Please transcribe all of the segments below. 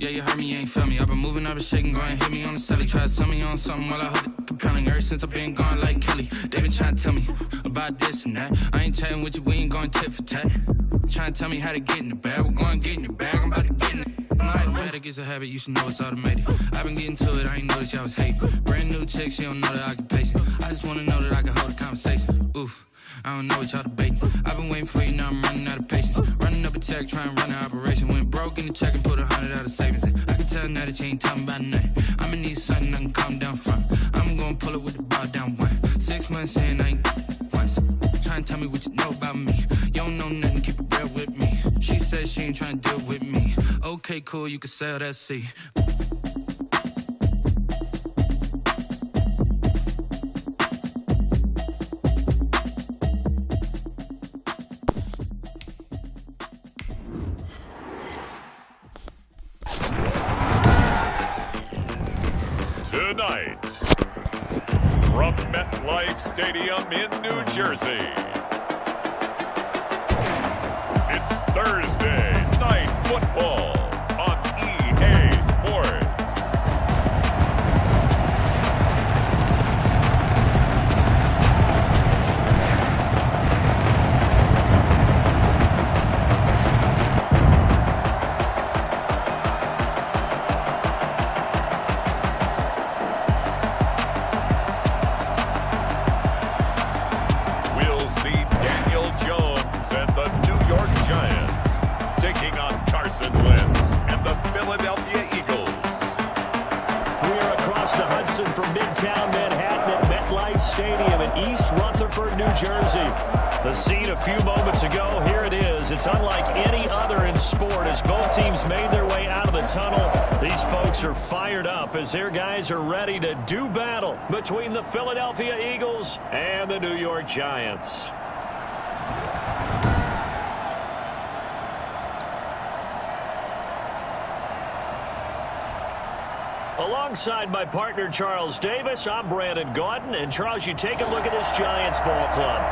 Yeah, you heard me, you ain't felt me. I've been moving, I've been shaking, go and hit me on the celly. Try to sell me on something while I hold it compelling. Ever since I've been gone like Kelly, they been trying to tell me about this and that. I ain't chatting with you, we ain't going tit for tat. Trying to tell me how to get in the bag, we're going to get in the bag, I'm about to get in it. I'm like, habit gets a habit, you should know it's automated. I've been getting to it, I ain't noticed y'all was hating. Brand new chick, she don't know that I can pace it. I just wanna know that I can hold a conversation. Oof, I don't know what y'all debating. I've been waiting for you, now I'm running out of patience. Running up a check, trying to run an operation. Went broke in the check and put 100 out of savings. I can tell now that you ain't talking about nothing. I'ma need something I can calm down from. I'm gonna pull it with the ball down one. 6 months in, I ain't once. Trying to tell me what you know about me. You don't know nothing, keep it real with me. She said she ain't trying to deal with me. Okay, cool, you can sell that seat. Tonight, from MetLife Stadium in New Jersey, it's Thursday Night Football on EA Sports. We'll see Daniel Jones and the New York Giants taking on Carson Wentz and the Philadelphia Eagles. We are across the Hudson from Midtown Manhattan at MetLife Stadium in East Rutherford, New Jersey. The scene a few moments ago, here it is. It's unlike any other in sport as both teams made their way out of the tunnel. These folks are fired up as their guys are ready to do battle between the Philadelphia Eagles and the New York Giants. Alongside my partner, Charles Davis, I'm Brandon Gaudin. And, Charles, you take a look at this Giants ball club.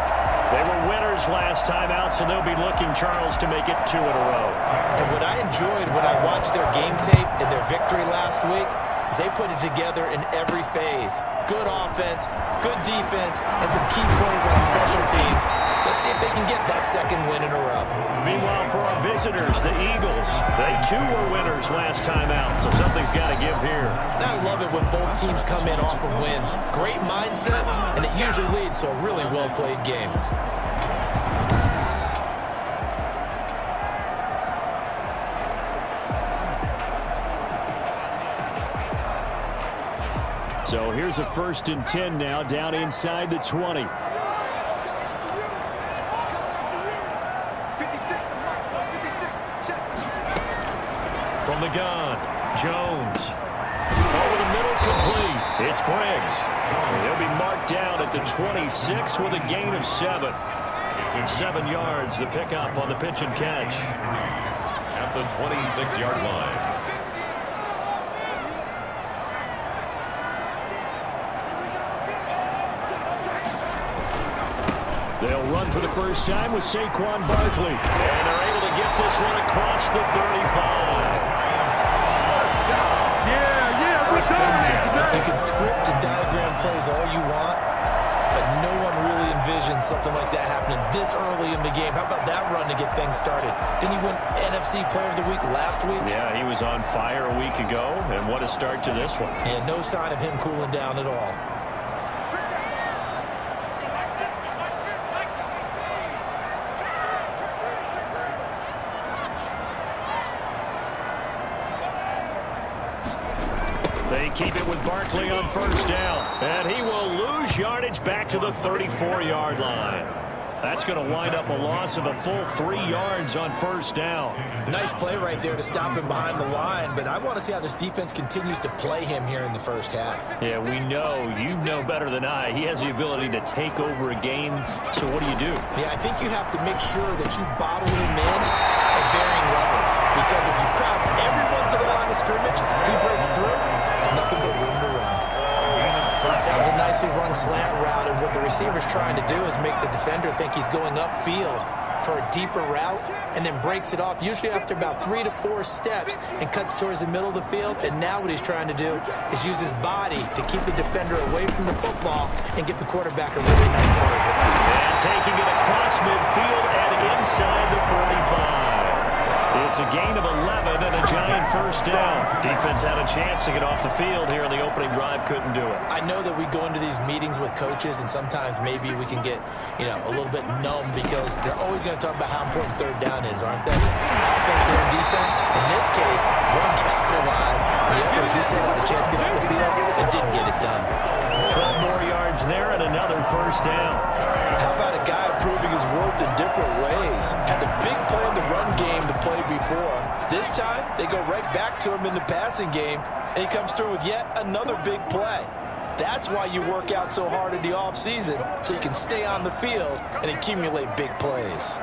They were winners last time out, so they'll be looking, Charles, to make it 2 in a row. And what I enjoyed when I watched their game tape and their victory last week is they put it together in every phase. Good offense, good defense, and some key plays on special teams. Let's see if they can get that second win in a row. Meanwhile, for our visitors, the Eagles, they too were winners last time out, so something's got to give here. And I love it when both teams come in off of wins. Great mindsets, and it usually leads to a really well-played game. So here's a 1st and 10 now, down inside the 20. From the gun, Jones. Over the middle, complete. It's Briggs. He'll be marked down at the 26 with a gain of 7. 7 yards, the pickup on the pitch and catch. At the 26-yard line. They'll run for the first time with Saquon Barkley. And they're able to get this one across the 35. You can script and diagram plays all you want, but no one really envisions something like that happening this early in the game. How about that run to get things started? Didn't he win NFC Player of the Week last week? Yeah, he was on fire a week ago, and what a start to this one. And no sign of him cooling down at all. They keep it with Barkley on first down. And he will lose yardage back to the 34-yard line. That's going to wind up a loss of a full 3 yards on first down. Nice play right there to stop him behind the line, but I want to see how this defense continues to play him here in the first half. Yeah, we know, you know better than I, he has the ability to take over a game. So what do you do? Yeah, I think you have to make sure that you bottle him in at varying levels, because if you crowd everyone to the line of scrimmage, if he breaks through, there's nothing but room to run. That was a nicely run slant route, and what the receiver's trying to do is make the defender think he's going upfield. for a deeper route and then breaks it off, usually after about 3 to 4 steps, and cuts towards the middle of the field. And now what he's trying to do is use his body to keep the defender away from the football and get the quarterback a really nice target. And taking it across midfield and inside the 45. It's a gain of 11 and a giant first down. Defense had a chance to get off the field here in the opening drive, couldn't do it. I know that we go into these meetings with coaches, and sometimes maybe we can get, a little bit numb because they're always going to talk about how important third down is, aren't they? Offense and defense. In this case, one capitalized. The other, as you said, had a chance to get off the field and didn't get it done. 12 more yards there and another first down. How about a guy proving his worth in different ways? Had a big play in the run game to play before. This time, they go right back to him in the passing game, and he comes through with yet another big play. That's why you work out so hard in the offseason, so you can stay on the field and accumulate big plays.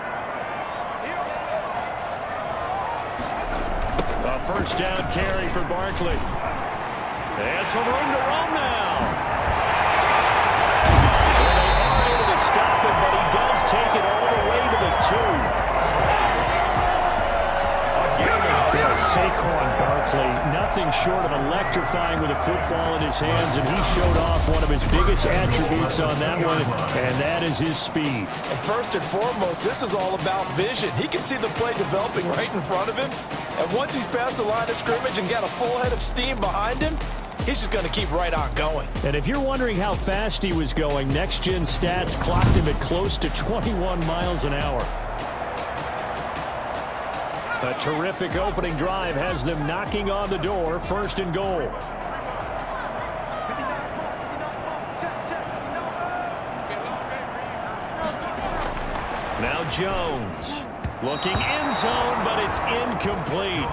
A first down carry for Barkley. And some room to run now. Stop him, but he does take it all the way to the 2. Saquon Barkley, nothing short of electrifying with a football in his hands, and he showed off one of his biggest attributes on that one, and that is his speed. And first and foremost, this is all about vision. He can see the play developing right in front of him, and once he's past the line of scrimmage and got a full head of steam behind him, he's just going to keep right on going. And if you're wondering how fast he was going, next-gen stats clocked him at close to 21 miles an hour. A terrific opening drive has them knocking on the door, first and goal. Now Jones. Looking end zone, but it's incomplete.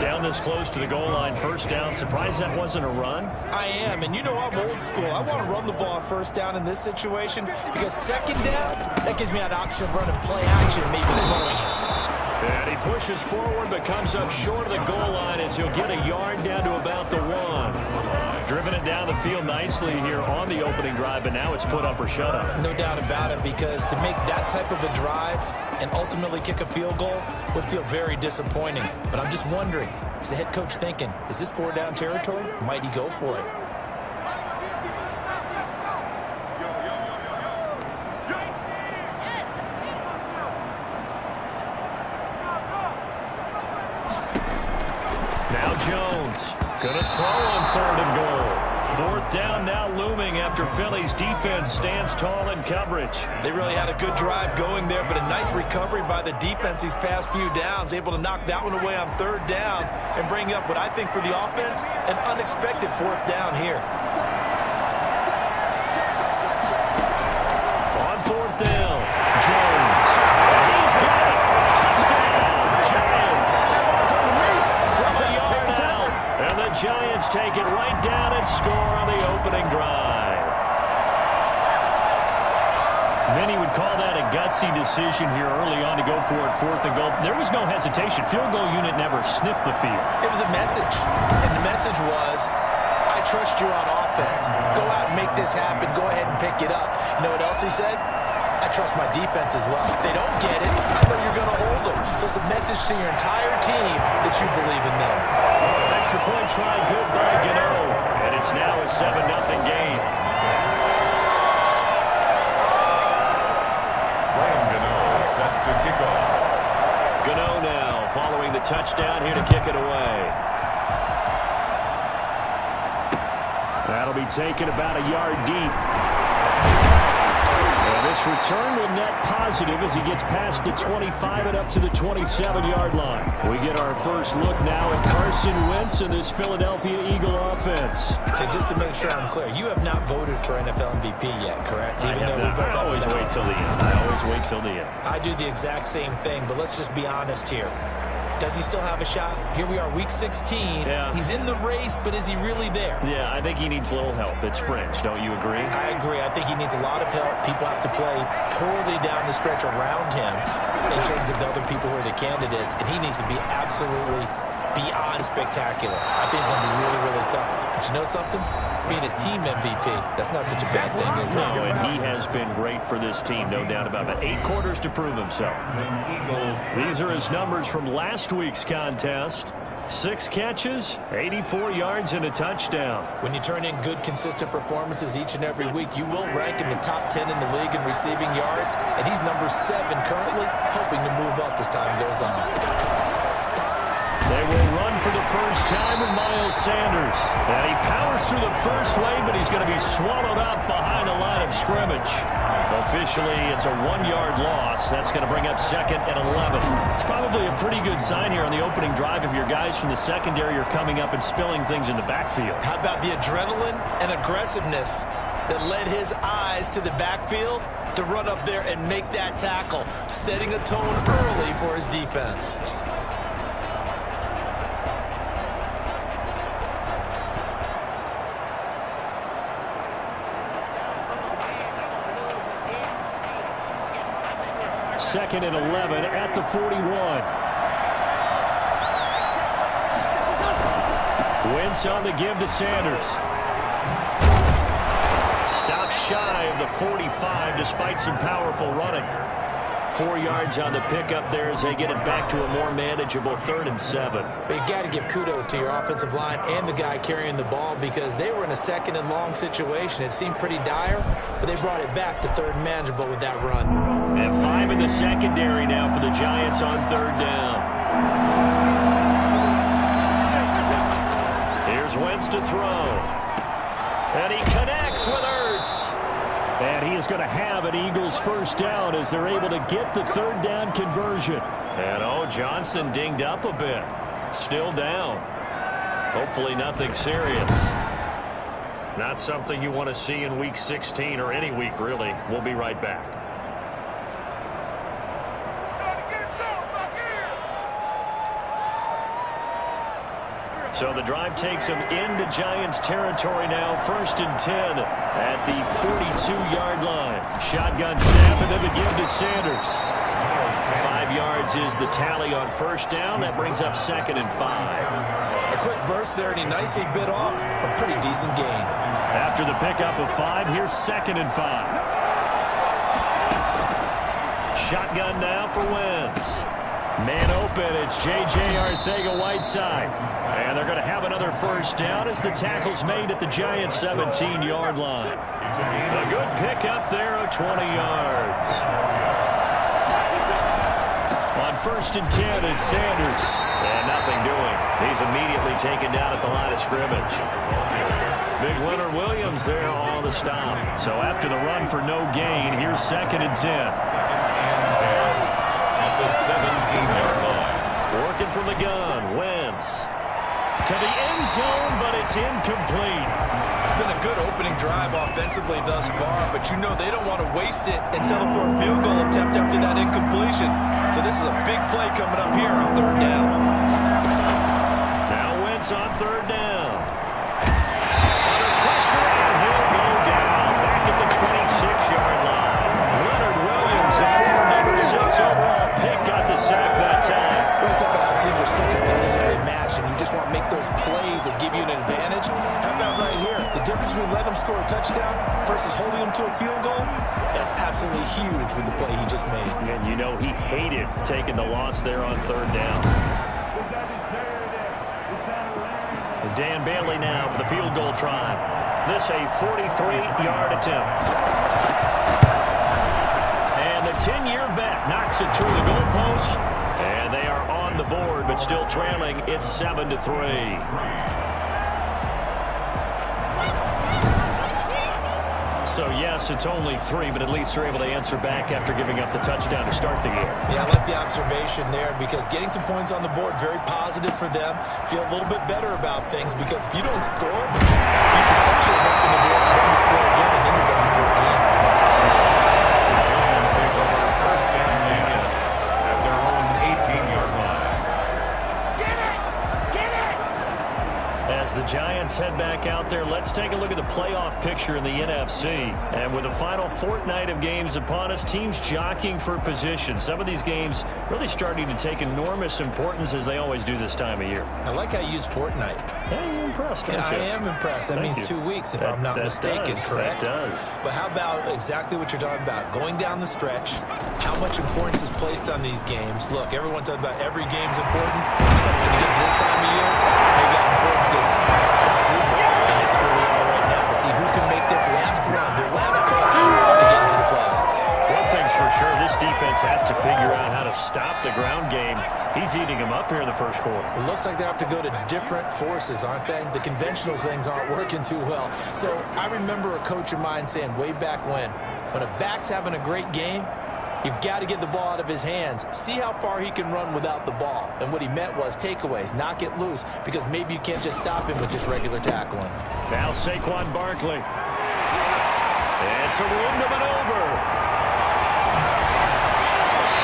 Down this close to the goal line, first down. Surprised that wasn't a run? I am, and I'm old school. I want to run the ball on first down in this situation because second down, that gives me an option of running play action, maybe throwing it. And he pushes forward, but comes up short of the goal line as he'll get a yard down to about the 1. Driven it down the field nicely here on the opening drive, but now it's put up or shut up. No doubt about it, because to make that type of a drive and ultimately kick a field goal would feel very disappointing. But I'm just wondering, is the head coach thinking, is this 4-down territory? Might he go for it? Now Jones gonna throw on third and goal. Fourth down now looming after Philly's defense stands tall in coverage. They really had a good drive going there, but a nice recovery by the defense these past few downs, able to knock that one away on third down and bring up what I think for the offense, an unexpected fourth down here. On fourth down, Jones. And he's got it. Touchdown, Giants. From the yard out. And the Giants take it right down and score on the opening drive. Many would call that a gutsy decision here early on to go for it, fourth and goal. There was no hesitation. Field goal unit never sniffed the field. It was a message, and the message was, I trust you on offense. Go out and make this happen. Go ahead and pick it up. You know what else he said? I trust my defense as well. If they don't get it, I know you're going to hold them. So it's a message to your entire team that you believe in them. Extra point try good by Gano. And it's now a 7-0 game. Set to kick off. Gano now following the touchdown here to kick it away. That'll be taken about a yard deep. And this return will net positive as he gets past the 25 and up to the 27-yard line. We get our first look now at Carson Wentz and this Philadelphia Eagle offense. Okay, just to make sure I'm clear, you have not voted for NFL MVP yet, correct? I always wait till the end. I always wait till the end. I do the exact same thing, but let's just be honest here. Does he still have a shot? Here we are, week 16. Yeah. He's in the race, but is he really there? Yeah, I think he needs a little help. It's French. Don't you agree? I agree. I think he needs a lot of help. People have to play poorly down the stretch around him in terms of the other people who are the candidates, and he needs to be absolutely beyond spectacular. I think it's going to be really, really tough. But you know something? Being his team MVP, that's not such a bad thing, is it? No, and he has been great for this team, no doubt about it. 8 quarters to prove himself. These are his numbers from last week's contest. 6 catches, 84 yards, and a touchdown. When you turn in good, consistent performances each and every week, you will rank in the top 10 in the league in receiving yards, and he's number 7 currently, hoping to move up as time goes on. They will run for the first time with Miles Sanders. And he powers through the first wave, but he's going to be swallowed up behind the line of scrimmage. Officially, it's a 1-yard loss. That's going to bring up 2nd and 11. It's probably a pretty good sign here on the opening drive if your guys from the secondary are coming up and spilling things in the backfield. How about the adrenaline and aggressiveness that led his eyes to the backfield to run up there and make that tackle, setting a tone early for his defense. Second and 11 at the 41. Wentz on the give to Sanders. Stops shy of the 45 despite some powerful running. 4 yards on the pickup there as they get it back to a more manageable 3rd and 7. But you got to give kudos to your offensive line and the guy carrying the ball because they were in a 2nd and long situation. It seemed pretty dire, but they brought it back to 3rd and manageable with that run. And 5 in the secondary now for the Giants on 3rd down. Here's Wentz to throw. And he connects with Ertz. And he is going to have an Eagles first down as they're able to get the 3rd down conversion. And Johnson dinged up a bit. Still down. Hopefully nothing serious. Not something you want to see in week 16 or any week, really. We'll be right back. So the drive takes him into Giants territory now. 1st and 10 at the 42-yard line. Shotgun snap and then the give to Sanders. 5 yards is the tally on 1st down. That brings up 2nd and 5. A quick burst there, and he nicely bit off a pretty decent gain. After the pickup of 5, here's 2nd and 5. Shotgun now for Wentz. Man open, it's J.J. Arcega-Whiteside. And they're going to have another first down as the tackle's made at the Giants' 17-yard line. A good pickup there of 20 yards. On 1st and 10, it's Sanders. And nothing doing. He's immediately taken down at the line of scrimmage. Big Leonard Williams there on the stop. So after the run for no gain, here's 2nd and 10. The 17-yard line. Working from the gun, Wentz. To the end zone, but it's incomplete. It's been a good opening drive offensively thus far, but you know they don't want to waste it and settle for a field goal attempt after that incompletion. So this is a big play coming up here on 3rd down. Now Wentz on 3rd down. Under pressure, and he'll go down back at the 26-yard line. Leonard Williams, the former number 6 overall pick, got the sack that time. Let's talk about how teams are so competitively matched, and you just want to make those plays that give you an advantage. How about right here? The difference between letting them score a touchdown versus holding them to a field goal, that's absolutely huge with the play he just made. And you know he hated taking the loss there on 3rd down. Dan Bailey now for the field goal try. This a 43-yard attempt. And the 10-year vet knocks it through the goalpost. And they are on the board, but still trailing. It's 7-3. So, yes, it's only 3, but at least they're able to answer back after giving up the touchdown to start the game. Yeah, I like the observation there because getting some points on the board, very positive for them. Feel a little bit better about things because if you don't score, you potentially open the door for them to score again, and then you're going 14. First down at their own 18-yard line. As As the Giants head back out there, let's take a look at the playoff picture in the NFC. And with the final fortnight of games upon us, teams jockeying for position. Some of these games really starting to take enormous importance as they always do this time of year. I like how you use fortnight. Hey, you're impressed, aren't you? I am impressed. That means 2 weeks, if I'm not mistaken, correct? That does. But how about exactly what you're talking about? Going down the stretch, how much importance is placed on these games? Look, everyone talks about every game's important. But when you get to this time of year, maybe that importance gets quadrupled. And that's where we are right now to see who can make their last run, their last push to get into the playoffs. One thing's for sure, this defense has to figure out how to stop the ground game. He's eating them up here in the first quarter. It looks like they have to go to different forces, aren't they? The conventional things aren't working too well. So I remember a coach of mine saying way back when a back's having a great game, you've got to get the ball out of his hands. See how far he can run without the ball. And what he meant was takeaways, not get loose, because maybe you can't just stop him with just regular tackling. Now Saquon Barkley. It's a room to maneuver.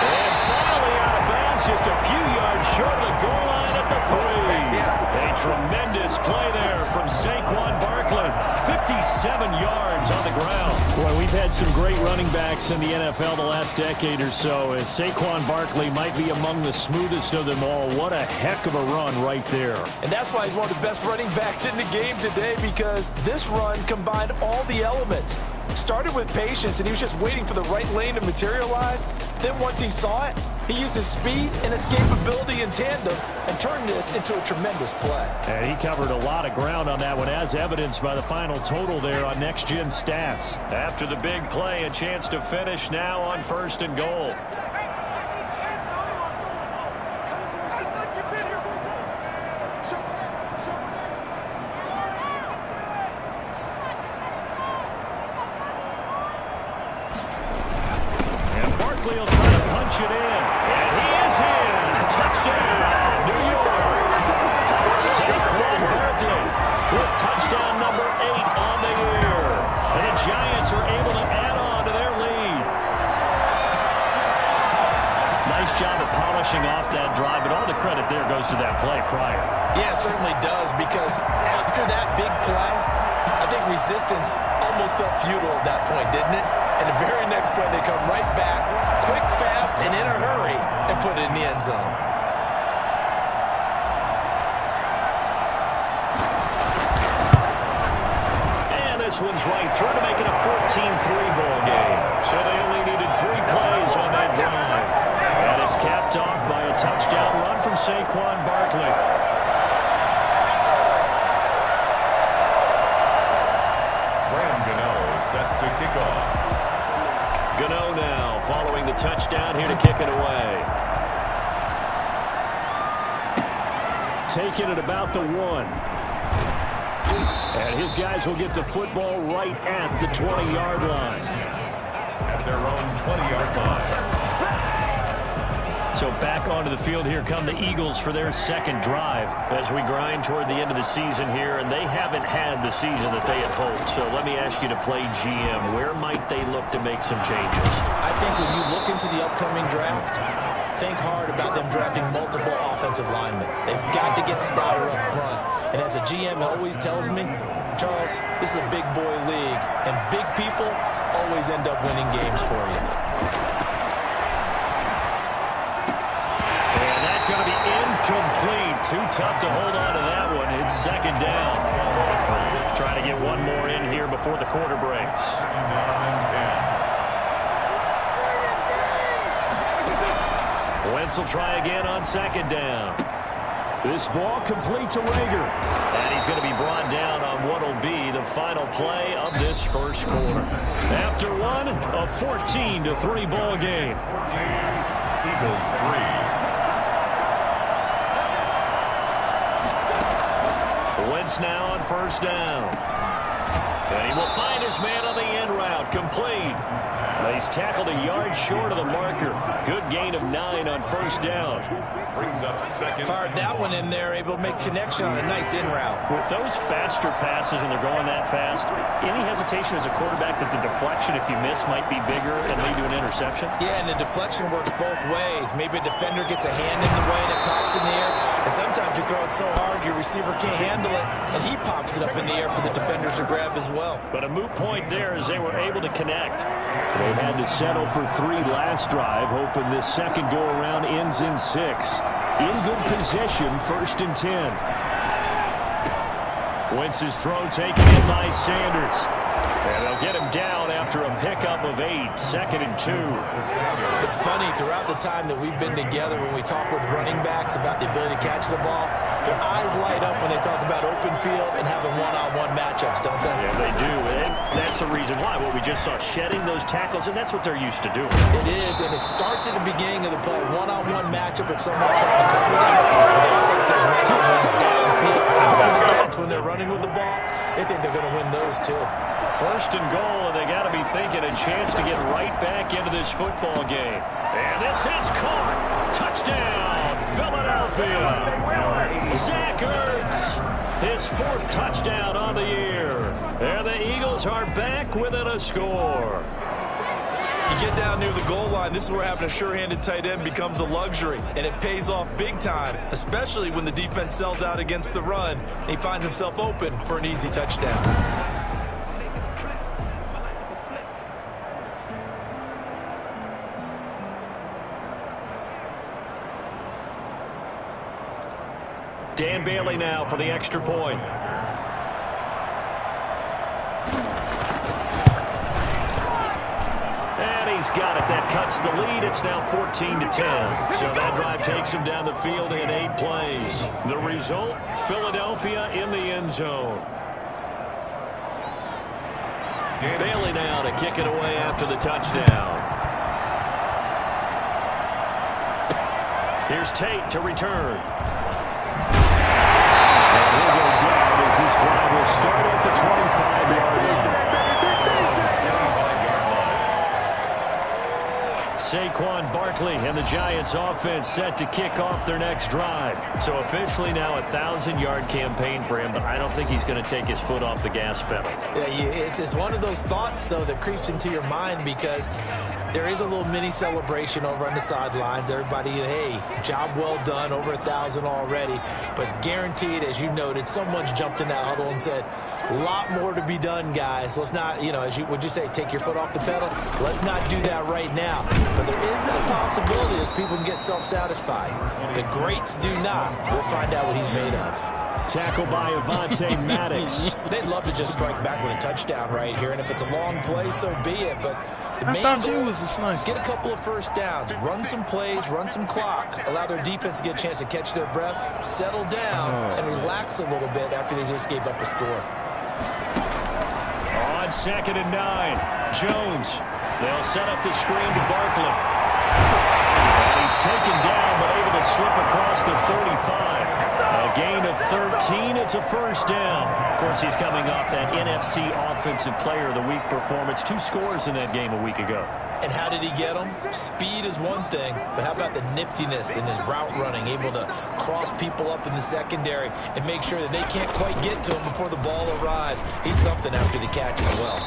And finally out of bounds, just a few yards short of the goal line at the 3. A tremendous play there from Saquon Barkley. 57 yards on the ground. Boy, we've had some great running backs in the NFL the last decade or so. And Saquon Barkley might be among the smoothest of them all. What a heck of a run right there. And that's why he's one of the best running backs in the game today, because this run combined all the elements. Started with patience, and he was just waiting for the right lane to materialize. Then once he saw it, he used his speed and escapability in tandem and turned this into a tremendous play. And he covered a lot of ground on that one, as evidenced by the final total there on Next Gen Stats. After the big play, a chance to finish now on 1st and goal. Barkley will try to punch it in. And he is in. Touchdown, New York. Saquon Barkley with touchdown number 8 on the year. And the Giants are able to add on to their lead. Nice job of polishing off that drive, but all the credit there goes to that play prior. Yeah, it certainly does, because after that big play, I think resistance almost felt futile at that point, didn't it? And the very next play, they come right back, quick, fast, and in a hurry, and put it in the end zone. And this one's right through to make it a 14-3 ball game. So they only needed 3 plays on that drive. And it's capped off by a touchdown run from Saquon Barkley. Set to kick off. Gano now following the touchdown here to kick it away. Taking it about the 1. And his guys will get the football right at the 20-yard line. At their own 20-yard line. So back onto the field here come the Eagles for their second drive as we grind toward the end of the season here, and they haven't had the season that they had hoped. So let me ask you to play GM. Where might they look to make some changes? I think when you look into the upcoming draft, think hard about them drafting multiple offensive linemen. They've got to get stouter up front. And as a GM, it always tells me, Charles, this is a big boy league, and big people always end up winning games for you. Going to be incomplete. Too tough to hold on to that one. It's 2nd down. Trying to get one more in here before the quarter breaks. Wentz will try again on 2nd down. This ball complete to Rager. And he's going to be brought down on what will be the final play of this first quarter. After one, a 14-3 ball game. Eagles 3. Wentz now on 1st down. And he will find his man on the end route. Complete. He's tackled a yard short of the marker. Good gain of 9 on 1st down. brings up second. Fired that one in there, able to make connection on a nice in route. With those faster passes and they're going that fast, any hesitation as a quarterback that the deflection, if you miss, might be bigger and lead to an interception? Yeah, and the deflection works both ways. Maybe a defender gets a hand in the way and it pops in the air. And sometimes you throw it so hard your receiver can't handle it, and he pops it up in the air for the defenders to grab as well. But a moot point there as they were able to connect. They had to settle for 3 last drive, hoping this second go-around ends in 6. In good position, 1st and 10. Wentz's throw taken in by Sanders. And they'll get him down after a pickup of 8, 2nd and 2. It's funny, throughout the time that we've been together, when we talk with running backs about the ability to catch the ball, their eyes light up when they talk about open field and having one-on-one matchups, don't they? Yeah, they do. And that's the reason why. What we just saw, shedding those tackles, and that's what they're used to doing. It is, and it starts at the beginning of the play. One-on-one matchup if someone's trying to cover them. But also if there's one-on-ones downfield after the catch when they're running with the ball, they think they're going to win those too. 1st and goal, and they got to be thinking a chance to get right back into this football game. And this is caught. Touchdown, Philadelphia. Zach Ertz, his 4th touchdown on the year. And the Eagles are back within a score. You get down near the goal line, this is where having a sure-handed tight end becomes a luxury, and it pays off big time, especially when the defense sells out against the run, and he finds himself open for an easy touchdown. Dan Bailey now for the extra point. And he's got it. That cuts the lead. It's now 14-10. So that drive takes him down the field in 8 plays. The result, Philadelphia in the end zone. Bailey now to kick it away after the touchdown. Here's Tate to return. This drive will start at the 25-yard line. Saquon Barkley and the Giants offense set to kick off their next drive. So officially now a 1,000-yard campaign for him, but I don't think he's going to take his foot off the gas pedal. Yeah, it's one of those thoughts, though, that creeps into your mind because there is a little mini celebration over on the sidelines. Everybody, hey, job well done, over 1,000 already. But guaranteed, as you noted, someone's jumped in that huddle and said, a lot more to be done, guys. Let's not, would you say, take your foot off the pedal? Let's not do that right now. But there is that possibility as people can get self-satisfied. The greats do not. We'll find out what he's made of. Tackle by Avonte Maddox. They'd love to just strike back with a touchdown right here, and if it's a long play, so be it. But the main goal is get a couple of first downs, run some plays, run some clock, allow their defense to get a chance to catch their breath, settle down, and relax a little bit after they just gave up a score. On 2nd and 9, Jones. They'll set up the screen to Barkley. And he's taken down, but able to slip across the 35. A gain of 13. It's a first down. Of course, he's coming off that NFC Offensive Player of the Week performance. 2 scores in that game a week ago. And how did he get them? Speed is one thing, but how about the niftiness in his route running, able to cross people up in the secondary and make sure that they can't quite get to him before the ball arrives. He's something after the catch as well.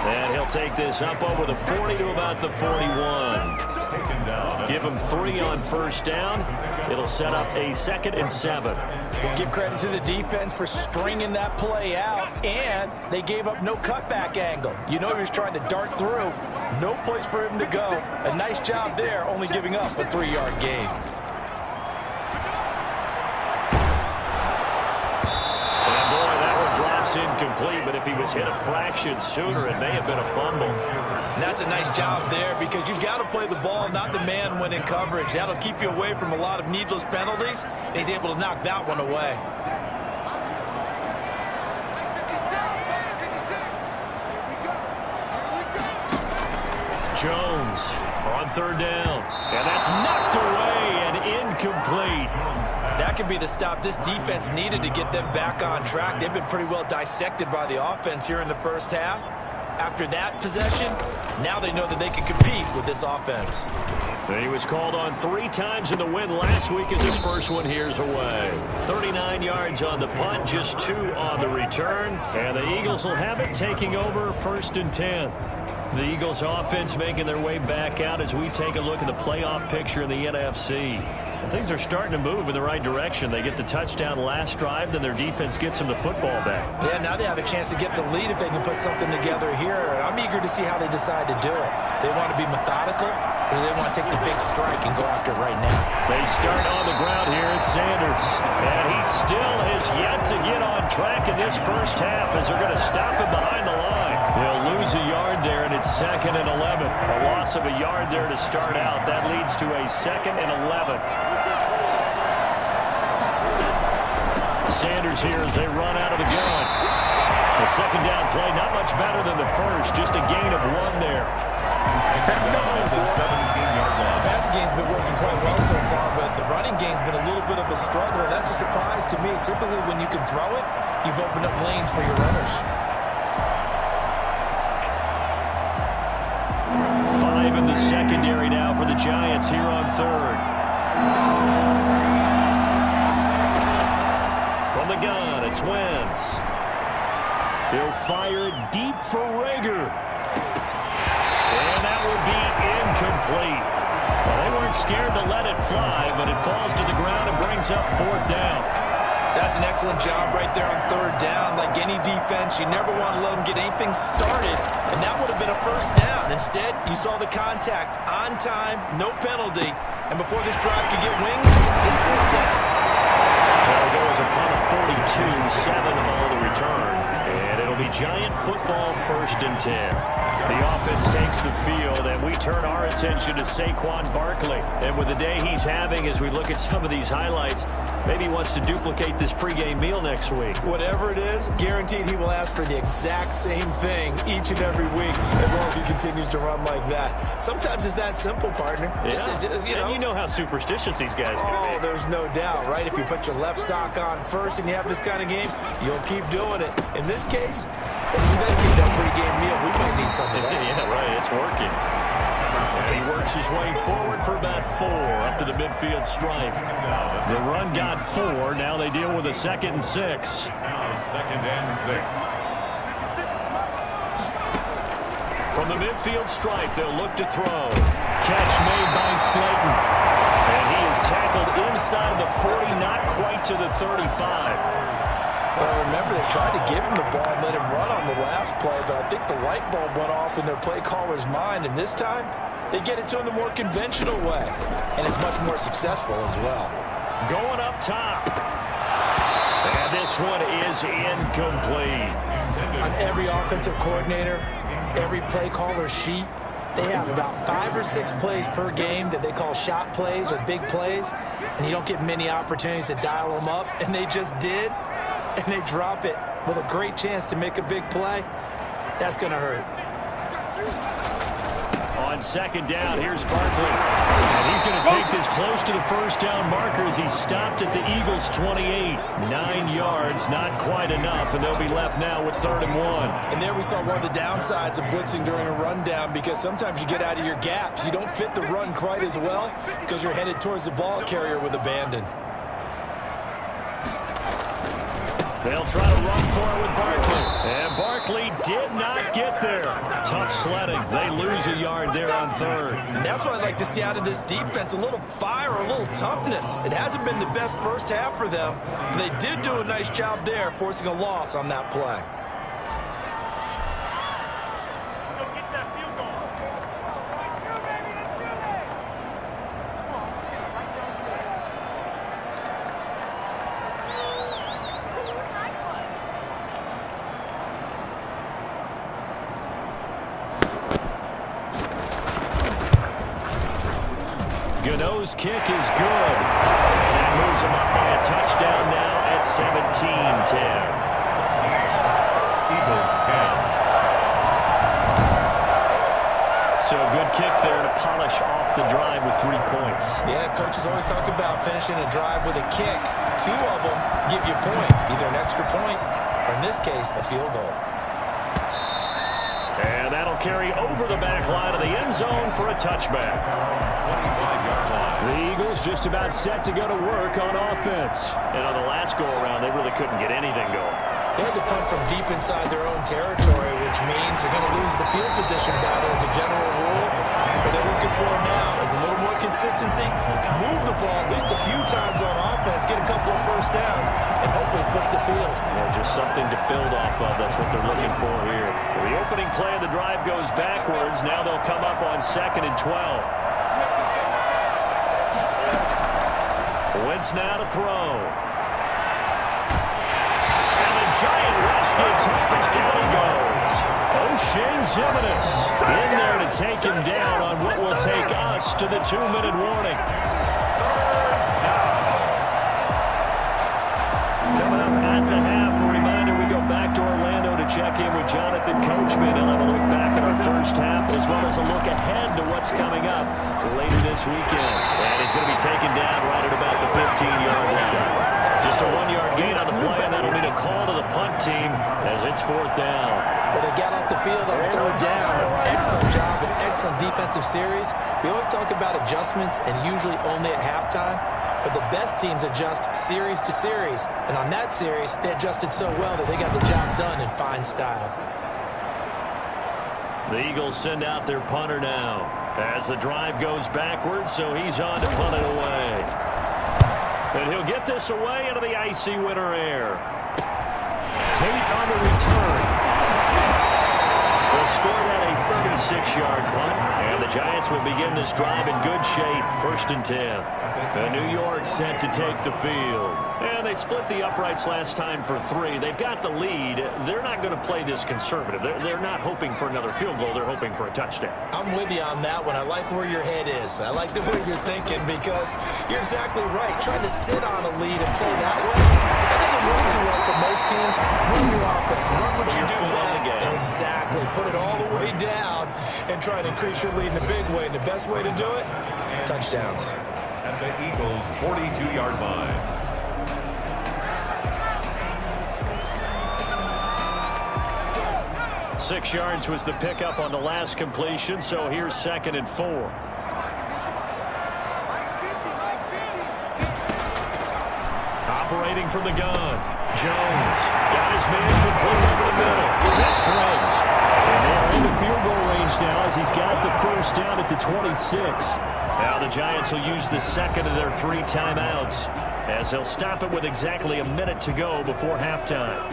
And he'll take this up over the 40 to about the 41. Give him 3 on first down. It'll set up a 2nd and 7. We'll give credit to the defense for stringing that play out, and they gave up no cutback angle. You know he was trying to dart through. No place for him to go. A nice job there, only giving up a 3-yard gain. And boy, that one drops incomplete, but if he was hit a fraction sooner, it may have been a fumble. And that's a nice job there because you've got to play the ball, not the man when in coverage. That'll keep you away from a lot of needless penalties. And he's able to knock that one away. Jones on 3rd down. And that's knocked away and incomplete. That could be the stop this defense needed to get them back on track. They've been pretty well dissected by the offense here in the first half. After that possession, Now they know that they can compete with this offense. He was called on 3 times in the win last week as his first one here's away. 39 yards on the punt, just 2 on the return. And the Eagles will have it, taking over 1st and 10. The Eagles offense making their way back out as we take a look at the playoff picture in the NFC. And things are starting to move in the right direction. They get the touchdown last drive, then their defense gets them the football back. Yeah, now they have a chance to get the lead if they can put something together here. And I'm eager to see how they decide to do it. They want to be methodical, or they want to take the big strike and go after it right now. They start on the ground here at Sanders. And he still has yet to get on track in this first half as they're going to stop him behind the line. They'll lose a yard there, and it's 2nd and 11. A loss of a yard there to start out. That leads to a 2nd and 11. Sanders here as they run out of the gun. The second down play, not much better than the first, just a gain of 1 there. The 17-yard line. The passing game's been working quite well so far, but the running game's been a little bit of a struggle. That's a surprise to me. Typically, when you can throw it, you've opened up lanes for your runners. 5 in the secondary now for the Giants here on 3rd. From the gun, it's Wentz. He'll fire it deep for Rager. And that will be incomplete. Well, they weren't scared to let it fly, but it falls to the ground and brings up 4th down. That's an excellent job right there on 3rd down. Like any defense, you never want to let them get anything started, and that would have been a 1st down. Instead, you saw the contact on time, no penalty, and before this drive could get wings, it's 4th down. Well, there was a punt of 42, 7 on the return, and it'll be Giant football 1st and 10. The offense takes the field, and we turn our attention to Saquon Barkley. And with the day he's having, as we look at some of these highlights, maybe he wants to duplicate this pregame meal next week. Whatever it is, guaranteed he will ask for the exact same thing each and every week as long as he continues to run like that. Sometimes it's that simple, partner. Yeah. And you know how superstitious these guys can be. Oh, there's no doubt, right? If you put your left sock on first and you have this kind of game, you'll keep doing it. In this case, let's investigate that pregame meal. We might need some of that. Yeah, right. It's working. And he works his way forward for about 4 up to the midfield stripe. The run got 4. Now they deal with a 2nd and 6. Now 2nd and 6. From the midfield stripe, they'll look to throw. Catch made by Slayton. And he is tackled inside the 40, not quite to the 35. Well, remember, they tried to give him the ball and let him run on the last play, but I think the light bulb went off in their play caller's mind, and this time, they get it to him the more conventional way, and it's much more successful as well. Going up top. And this one is incomplete. On every offensive coordinator, every play caller sheet, they have about 5 or 6 plays per game that they call shot plays or big plays, and you don't get many opportunities to dial them up, and they just did. And they drop it with a great chance to make a big play. That's going to hurt. On 2nd down, here's Barkley. And he's going to take this close to the 1st down marker as he stopped at the Eagles' 28. 9 yards, not quite enough, and they'll be left now with 3rd and 1. And there we saw one of the downsides of blitzing during a rundown, because sometimes you get out of your gaps. You don't fit the run quite as well because you're headed towards the ball carrier with abandon. They'll try to run for it with Barkley. And Barkley did not get there. Tough sledding. They lose a yard there on 3rd. And that's what I'd like to see out of this defense. A little fire, a little toughness. It hasn't been the best first half for them. They did do a nice job there, forcing a loss on that play. Gano's kick is good. And that moves him up by a touchdown now at 17-10. Eagles 10. So a good kick there to polish off the drive with 3 points. Yeah, coaches always talk about finishing a drive with a kick. 2 of them give you points, either an extra point or, in this case, a field goal. And And that'll carry over the back line of the end zone for a touchback. 25-yard line. The Eagles just about set to go to work on offense. And on the last go-around, they really couldn't get anything going. They had to punt from deep inside their own territory, which means they're going to lose the field position battle as a general rule. What they're looking for now is a little more consistency, move the ball at least a few times on offense, get a couple of first downs, and hopefully flip the field. Yeah, just something to build off of. That's what they're looking for here. Well, the opening play of the drive goes backwards. Now they'll come up on 2nd and 12. Wentz now to throw. Giant rush gets him. Down he goes. O'Shea Ziminis in there to take him down on what will take us to the 2-minute warning. Coming up at the half, a reminder we go back to Orlando to check in with Jonathan Coachman. He'll have a look back at our first half as well as a look ahead to what's coming up later this weekend. And he's going to be taken down right at about the 15-yard line. Just a 1-yard gain on the play, and that'll mean a call to the punt team as it's 4th down. But they got off the field on 3rd down. Excellent job and excellent defensive series. We always talk about adjustments and usually only at halftime. But the best teams adjust series to series. And on that series, they adjusted so well that they got the job done in fine style. The Eagles send out their punter now as the drive goes backwards, so he's on to punt it away. And he'll get this away into the icy winter air. Tate on the return. They'll score that a 36-yard punt. And the Giants will begin this drive in good shape. 1st and 10. New York set to take the field. And they split the uprights last time for 3. They've got the lead. They're not going to play this conservative. They're not hoping for another field goal. They're hoping for a touchdown. I'm with you on that one. I like where your head is. I like the way you're thinking because you're exactly right. Trying to sit on a lead and play that way, that doesn't work too well for most teams. Run your offense. Run what you do best. Exactly. Put it all the way down and try and increase your lead in a big way. And the best way to do it, touchdowns. At the Eagles' 42-yard line. Six yards was the pickup on the last completion, so here's 2nd and 4. Operating from the gun. Jones got his man complete over the middle. That's Briggs. And they're into field goal range now as he's got the first down at the 26. Now the Giants will use the 2nd of their 3 timeouts as they'll stop it with exactly a minute to go before halftime.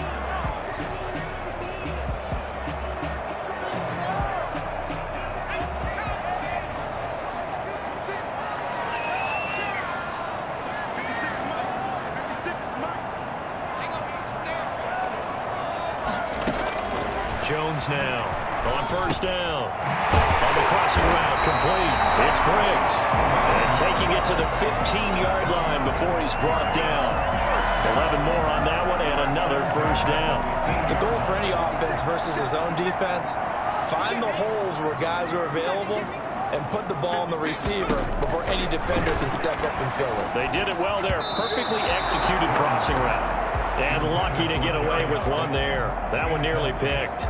Jones now on 1st down. On the crossing route, complete. It's Briggs. And taking it to the 15-yard line before he's brought down. 11 more on that one and another 1st down. The goal for any offense versus his own defense, find the holes where guys are available and put the ball on the receiver before any defender can step up and fill it. They did it well there. Perfectly executed crossing route. And lucky to get away with one there. That one nearly picked.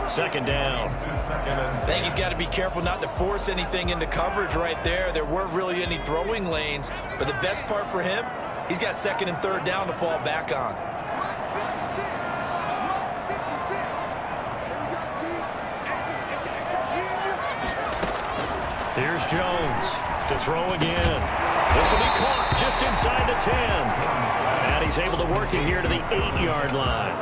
2nd down. I think he's got to be careful not to force anything into coverage right there. There weren't really any throwing lanes. But the best part for him, he's got 2nd and 3rd down to fall back on. Here's Jones to throw again. This will be caught just inside the 10. And he's able to work it here to the 8-yard line.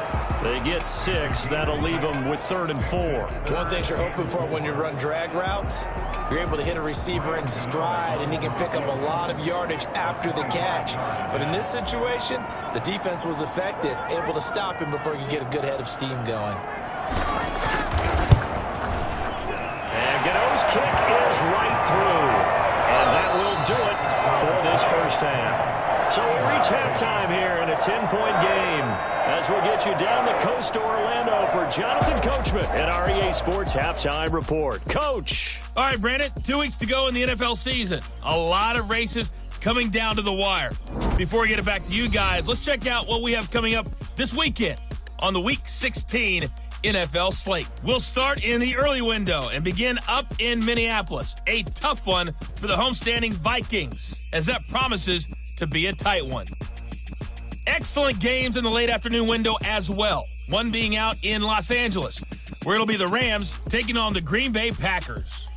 They get 6. That'll leave them with 3rd and 4. One thing you're hoping for when you run drag routes, you're able to hit a receiver in stride, and he can pick up a lot of yardage after the catch. But in this situation, the defense was effective, able to stop him before he could get a good head of steam going. And Gano's kick is right through. And that will do it for this 1st half. So we reach halftime here in a 10-point game as we'll get you down the coast to Orlando for Jonathan Coachman at our EA Sports Halftime Report. Coach. All right, Brandon, 2 weeks to go in the NFL season. A lot of races coming down to the wire. Before we get it back to you guys, let's check out what we have coming up this weekend on the Week 16 NFL slate. We'll start in the early window and begin up in Minneapolis. A tough one for the homestanding Vikings, as that promises to be a tight one. Excellent games in the late afternoon window as well. One being out in Los Angeles, where it'll be the Rams taking on the Green Bay Packers.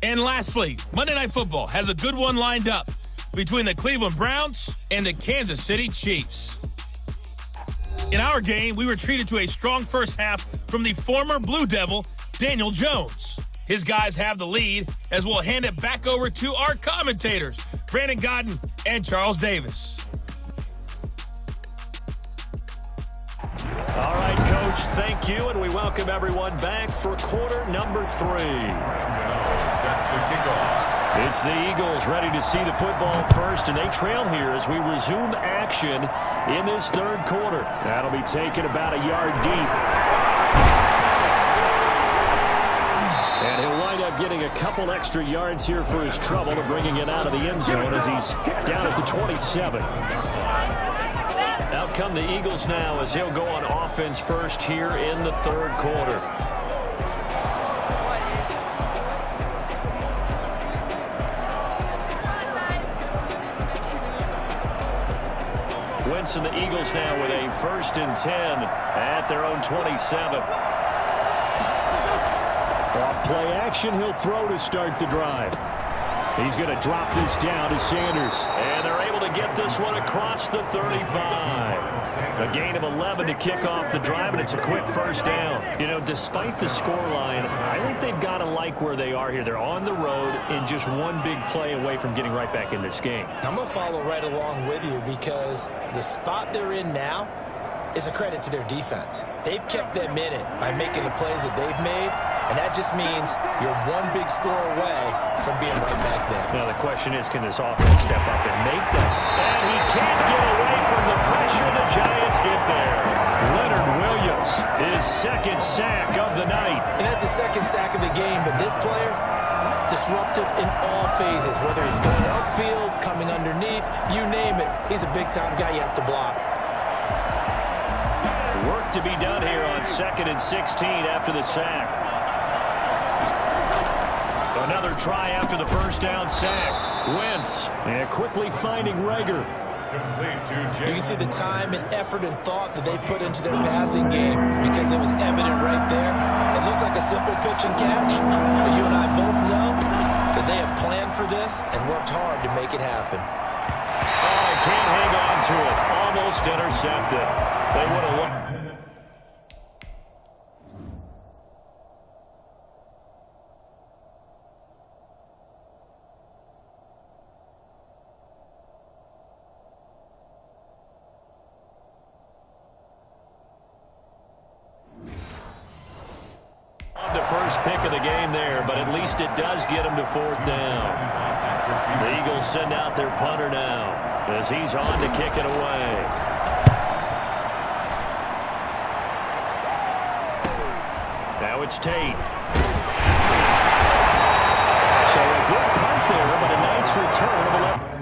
And lastly, Monday Night Football has a good one lined up between the Cleveland Browns and the Kansas City Chiefs. In our game, we were treated to a strong first half from the former Blue Devil, Daniel Jones. His guys have the lead, as we'll hand it back over to our commentators, Brandon Godden and Charles Davis. All right, Coach, thank you, and we welcome everyone back for quarter number 3. It's the Eagles ready to see the football first, and they trail here as we resume action in this third quarter. That'll be taken about a yard deep. And he'll wind up getting a couple extra yards here for his trouble to bringing it out of the end zone as he's down at the 27. Out come the Eagles now as he'll go on offense first here in the third quarter. Wentz and the Eagles now with a 1st and 10 at their own 27. Off play action, he'll throw to start the drive. He's going to drop this down to Sanders. And they're able to get this one across the 35. A gain of 11 to kick off the drive, and it's a quick first down. You know, despite the scoreline, I think they've got to like where they are here. They're on the road and just one big play away from getting right back in this game. I'm going to follow right along with you because the spot they're in now is a credit to their defense. They've kept them in it by making the plays that they've made, and that just means you're one big score away from being right back there. Now the question is, can this offense step up and make that? And he can't get away from the pressure. The Giants get there. Leonard Williams, his 2nd sack of the night. And that's the 2nd sack of the game, but this player, disruptive in all phases, whether he's going upfield, coming underneath, you name it. He's a big-time guy you have to block. Work to be done here on 2nd and 16 after the sack. Another try after the first down sack. Wentz, and quickly finding Rager. You can see the time and effort and thought that they put into their passing game because it was evident right there. It looks like a simple pitch and catch, but you and I both know that they have planned for this and worked hard to make it happen. Oh, I can't hang on to it. Almost intercepted. They would have won. The first pick of the game there, but at least it does get him to 4th down. The Eagles send out their punter now as he's on to kick it away. Now it's Tate. So a good punt there, but a nice return of 11.